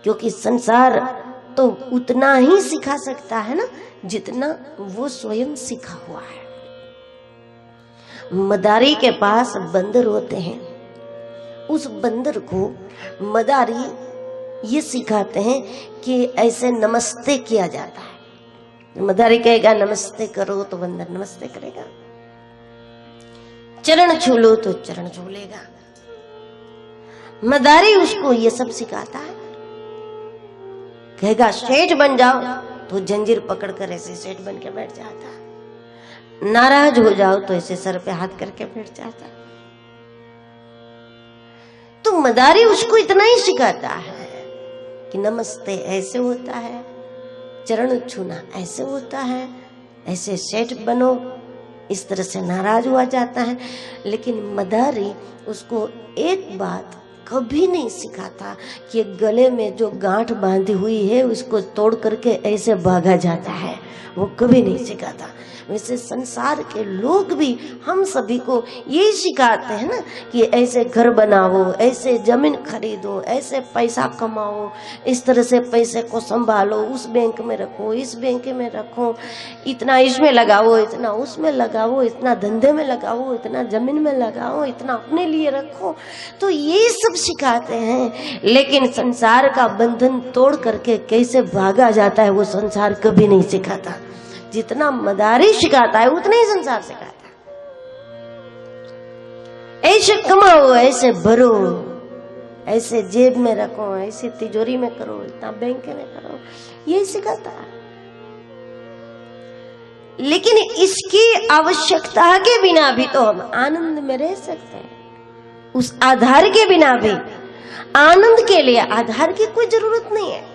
क्योंकि संसार तो उतना ही सिखा सकता है ना जितना वो स्वयं सीखा हुआ है। मदारी के पास बंदर होते हैं, उस बंदर को मदारी ये सिखाते हैं कि ऐसे नमस्ते किया जाता है। मदारी कहेगा नमस्ते करो तो बंदर नमस्ते करेगा, चरण छू लो तो चरण छू लेगा। मदारी उसको ये सब सिखाता है। कहेगा सेठ बन जाओ तो जंजीर पकड़कर ऐसे सेठ बन के बैठ जाता, नाराज हो जाओ तो ऐसे सर पे हाथ करके बैठ जाता। तो मदारी उसको इतना ही सिखाता है कि नमस्ते ऐसे होता है, चरण छूना ऐसे होता है, ऐसे सेठ बनो, इस तरह से नाराज हुआ जाता है। लेकिन मदारी उसको एक बात कभी नहीं सिखाता कि गले में जो गांठ बांधी हुई है उसको तोड़ करके ऐसे भागा जाता है, वो कभी नहीं सिखाता। वैसे संसार के लोग भी हम सभी को यही सिखाते हैं ना कि ऐसे घर बनाओ, ऐसे जमीन खरीदो, ऐसे पैसा कमाओ, इस तरह से पैसे को संभालो, उस बैंक में रखो, इस बैंक में रखो, इतना इसमें लगाओ, इतना उसमें लगाओ, इतना धंधे में लगाओ, इतना जमीन में लगाओ, इतना अपने लिए रखो। तो ये सब सिखाते हैं, लेकिन संसार का बंधन तोड़ करके कैसे भागा जाता है वो संसार कभी नहीं सिखाता। जितना मदारी सिखाता है उतना ही संसार सिखाता है। ऐसे कमाओ, ऐसे भरो, ऐसे जेब में रखो, ऐसे तिजोरी में करो, इतना बैंक में करो, यही सिखाता है। लेकिन इसकी आवश्यकता के बिना भी तो हम आनंद में रह सकते हैं। उस आधार के बिना भी, आनंद के लिए आधार की कोई जरूरत नहीं है।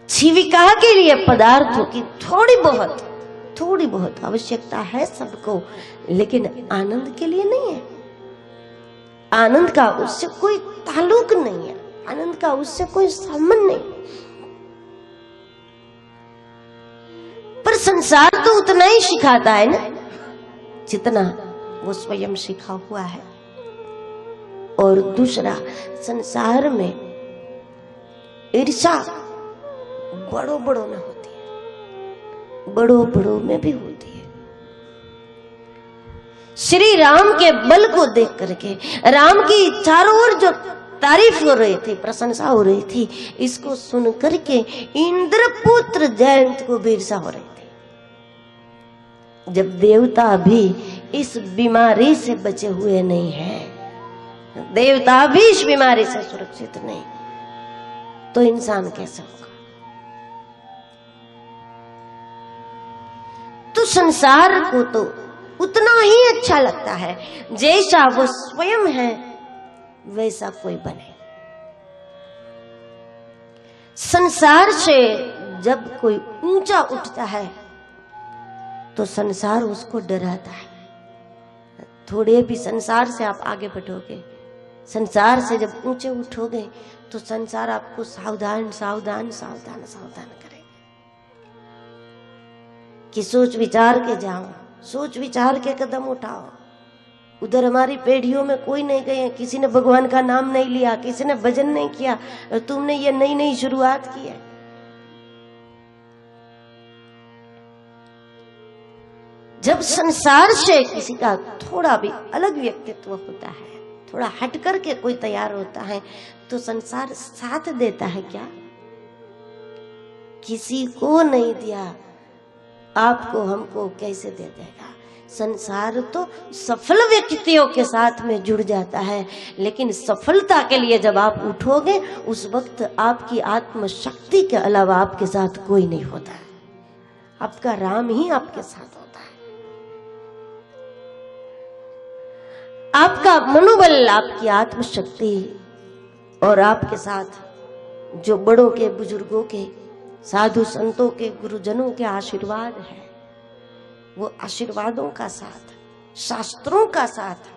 जीविका के लिए पदार्थों की थोड़ी बहुत आवश्यकता है सबको, लेकिन आनंद के लिए नहीं है। आनंद का उससे कोई ताल्लुक नहीं है, आनंद का उससे कोई संबंध नहीं। पर संसार तो उतना ही सिखाता है ना जितना वो स्वयं सीखा हुआ है। और दूसरा, संसार में ईर्ष्या बड़ों में होती है, बड़ों में भी होती है। श्री राम के बल को देख करके, राम की चारों ओर जो तारीफ हो रही थी, प्रशंसा हो रही थी, इसको सुन करके इंद्रपुत्र जयंत को भी ईर्ष्या हो रही थी। जब देवता भी इस बीमारी से बचे हुए नहीं है, देवता भी इस बीमारी से सुरक्षित नहीं, तो इंसान कैसे होगा? तो संसार को तो उतना ही अच्छा लगता है जैसा वो स्वयं है वैसा कोई बने। संसार से जब कोई ऊंचा उठता है तो संसार उसको डराता है। थोड़े भी संसार से आप आगे बढ़ोगे, संसार से जब ऊंचे उठोगे तो संसार आपको सावधान करेगा कि सोच विचार के जाओ, सोच विचार के कदम उठाओ। उधर हमारी पीढ़ियों में कोई नहीं गए, किसी ने भगवान का नाम नहीं लिया, किसी ने भजन नहीं किया, और तुमने ये नई शुरुआत की है। जब संसार से किसी का थोड़ा भी अलग व्यक्तित्व होता है, थोड़ा हट करके कोई तैयार होता है, तो संसार साथ देता है क्या? किसी को नहीं दिया, आपको हमको कैसे दे देगा? संसार तो सफल व्यक्तियों के साथ में जुड़ जाता है, लेकिन सफलता के लिए जब आप उठोगे उस वक्त आपकी आत्मशक्ति के अलावा आपके साथ कोई नहीं होता है। आपका राम ही आपके साथ होता है। आपका मनोबल, आपकी आत्मशक्ति और आपके साथ जो बड़ों के, बुजुर्गों के, साधु संतों के, गुरुजनों के आशीर्वाद है, वो आशीर्वादों का साथ, शास्त्रों का साथ,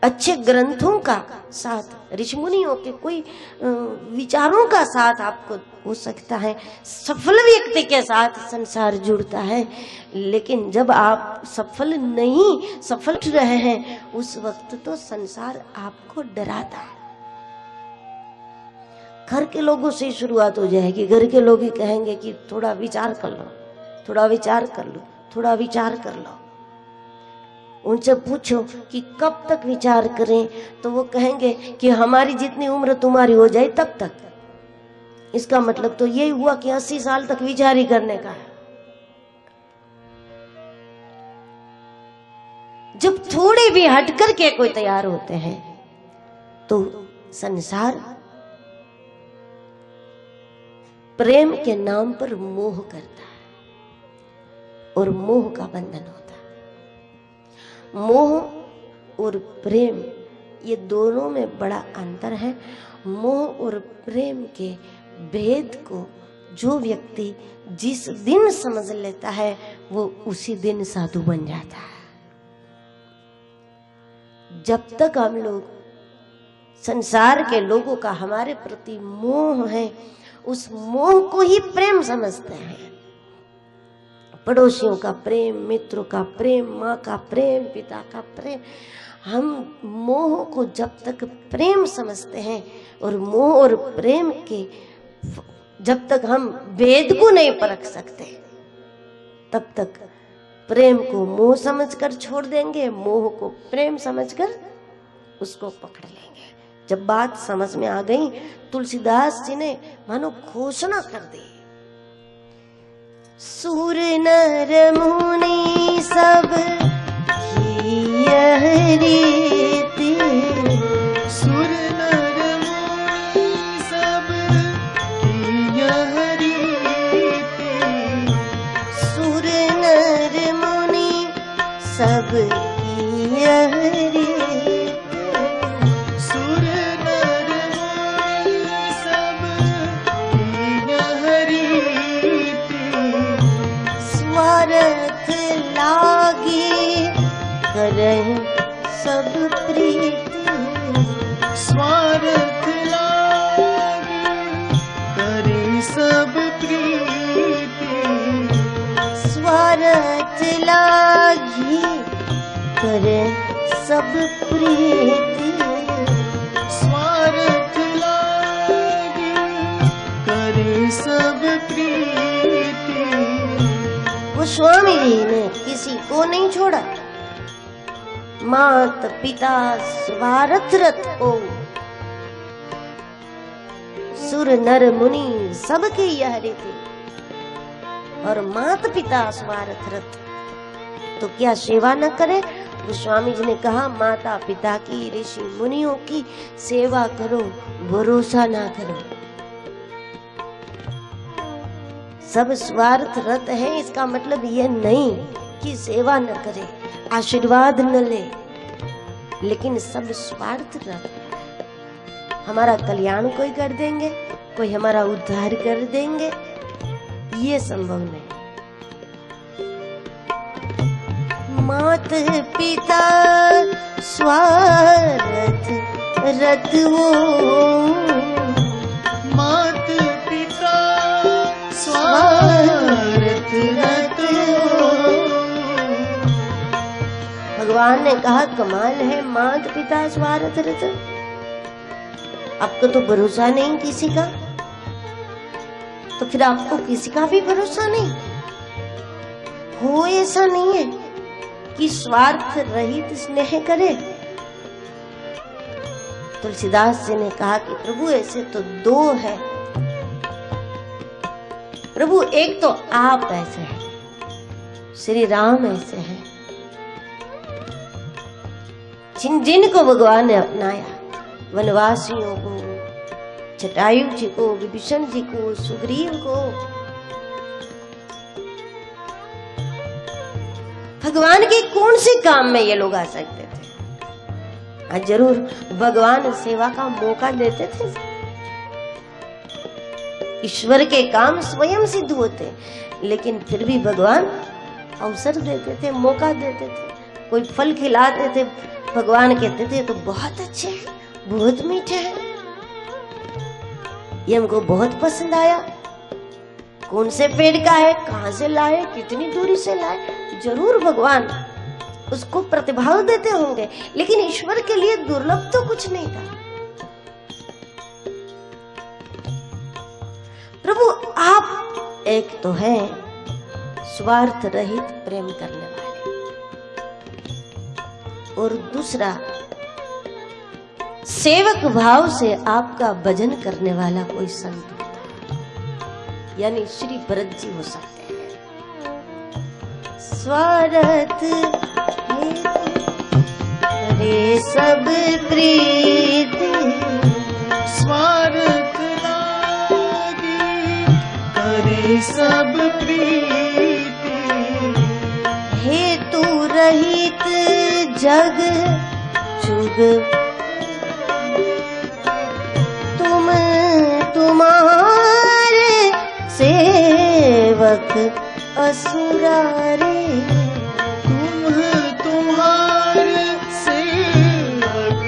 अच्छे ग्रंथों का साथ, ऋषि मुनियों के कोई विचारों का साथ आपको हो सकता है। सफल व्यक्ति के साथ संसार जुड़ता है, लेकिन जब आप सफल रहे हैं उस वक्त तो संसार आपको डराता है। घर के लोगों से शुरुआत हो जाएगी। घर के लोग ही कहेंगे कि थोड़ा विचार कर लो, थोड़ा विचार कर लो, थोड़ा विचार कर लो। उनसे पूछो कि कब तक विचार करें, तो वो कहेंगे कि हमारी जितनी उम्र तुम्हारी हो जाए तब तक। इसका मतलब तो यही हुआ कि 80 साल तक विचार ही करने का है। जब थोड़े भी हट करके कोई तैयार होते हैं तो संसार प्रेम के नाम पर मोह करता है और मोह का बंधन होता है। मोह और प्रेम ये दोनों में बड़ा अंतर है। मोह और प्रेम के भेद को जो व्यक्ति जिस दिन समझ लेता है वो उसी दिन साधु बन जाता है। जब तक हम लोग संसार के लोगों का हमारे प्रति मोह है, उस मोह को ही प्रेम समझते हैं। पड़ोसियों का प्रेम, मित्रों का प्रेम, माँ का प्रेम, पिता का प्रेम, हम मोह को जब तक प्रेम समझते हैं और मोह और प्रेम के जब तक हम भेद को नहीं परख सकते तब तक प्रेम को मोह समझकर छोड़ देंगे, मोह को प्रेम समझकर उसको पकड़ लेंगे। जब बात समझ में आ गई, तुलसीदास जी ने मानो घोषणा कर दी, सुर नर मुनि सब की यह रीति, सुर नर मुनि सब की यह रीति, सुर नर मुनि सब की यह रीति, सुर नर मुनि सब की यह रीति, स्वार्थ लागी करहि सब प्रीति, स्वार्थ लागी करे सब प्रीति, स्वार्थ लागी करे सब प्रीति, स्वार्थ लागी करे सब प्रीति। गोस्वामी जी ने किसी को नहीं छोड़ा। मात पिता स्वार्थ रत हो, सुर नर मुनि सबके यह रीति, और मात पिता स्वार्थ रत तो क्या सेवा न करे। गोस्वामी जी ने कहा माता पिता की, ऋषि मुनियों की सेवा करो, भरोसा ना करो। सब स्वार्थ रत है, इसका मतलब यह नहीं कि सेवा न करे, आशीर्वाद न ले, लेकिन सब स्वार्थ रत है। हमारा कल्याण कोई कर देंगे, कोई हमारा उद्धार कर देंगे, ये संभव नहीं। मात पिता स्वार्थ रत वो, मात पिता स्वार्थ रत हो। भगवान ने कहा कमाल है, मात पिता स्वार्थ रत। आपको तो भरोसा नहीं किसी का, तो फिर आपको किसी का भी भरोसा नहीं हो। ऐसा नहीं है कि स्वार्थ रहित स्नेह करे। तुलसीदास जी ने कहा कि प्रभु ऐसे तो दो है, प्रभु एक तो आप ऐसे हैं, श्री राम ऐसे हैं, जिनको भगवान ने अपनाया, वनवासियों को, जटायु जी को, विभीषण जी को, सुग्रीव को। भगवान के कौन से काम में ये लोग आ सकते थे? हाँ जरूर भगवान सेवा का मौका देते थे। ईश्वर के काम स्वयं सिद्ध होते, लेकिन फिर भी भगवान अवसर देते थे, मौका देते थे। कोई फल खिलाते थे, भगवान कहते थे तो बहुत अच्छे हैं, बहुत मीठे हैं, ये हमको बहुत पसंद आया। कौन से पेड़ का है, कहां से लाए, कितनी दूरी से लाए, जरूर भगवान उसको प्रतिभाव देते होंगे, लेकिन ईश्वर के लिए दुर्लभ तो कुछ नहीं था। प्रभु आप एक तो है स्वार्थ रहित प्रेम करने वाले, और दूसरा सेवक भाव से आपका भजन करने वाला कोई संत होता है, यानी श्री भरत जी हो सकते हैं। स्वार्थ रे सब प्रीति, स्वार्थ लागी करे सब प्रीति, हेतु रहित जग जुग तुम तुम्हारे सेवक असुरारे। तुम्हारे सेवक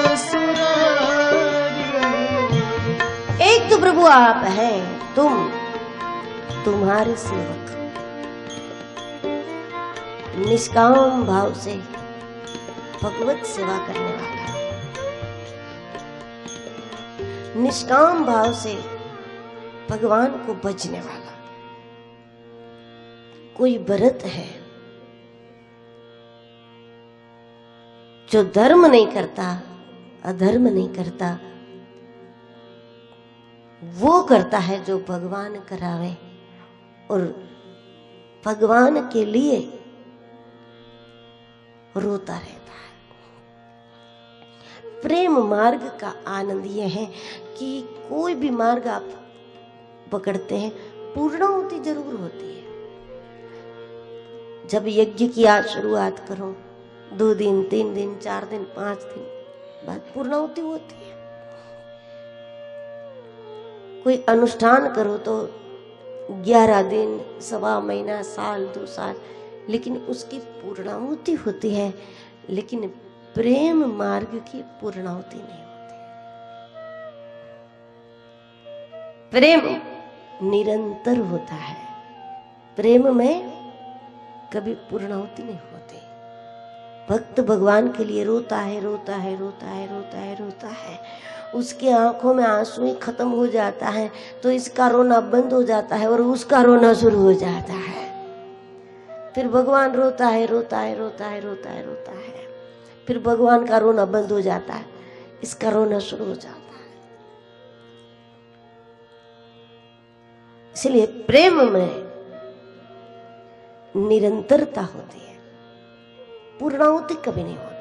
असुरारे। एक तो प्रभु आप हैं, तुम्हारे सेवक निष्काम भाव से भगवत सेवा करने वाला, निष्काम भाव से भगवान को भजने वाला कोई भरत है जो धर्म नहीं करता, अधर्म नहीं करता, वो करता है जो भगवान करावे, और भगवान के लिए रोता रहता है। प्रेम मार्ग का आनंद यह है कि कोई भी मार्ग आप पकड़ते हैं, पूर्णाहुति जरूर होती है। जब यज्ञ की आज शुरुआत करो, 2 दिन, 3 दिन, 4 दिन, 5 दिन बाद पूर्णाहुति होती है। कोई अनुष्ठान करो तो 11 दिन, 1.25 महीना, साल, 2 साल, लेकिन उसकी पूर्णाहुति होती है। लेकिन प्रेम मार्ग की पूर्णाहुति नहीं होती। प्रेम निरंतर होता है, प्रेम में कभी पूर्णाहुति नहीं होती। भक्त भगवान के लिए रोता है, रोता है, रोता है, रोता है, रोता है, उसके आंखों में आंसू ही खत्म हो जाता है तो इसका रोना बंद हो जाता है और उसका रोना शुरू हो जाता है। फिर भगवान रोता है, रोता है, रोता है, रोता है, रोता है, फिर भगवान का रोना बंद हो जाता है, इसका रोना शुरू हो जाता है। इसलिए प्रेम में निरंतरता होती है, पूर्णाहुति कभी नहीं होती।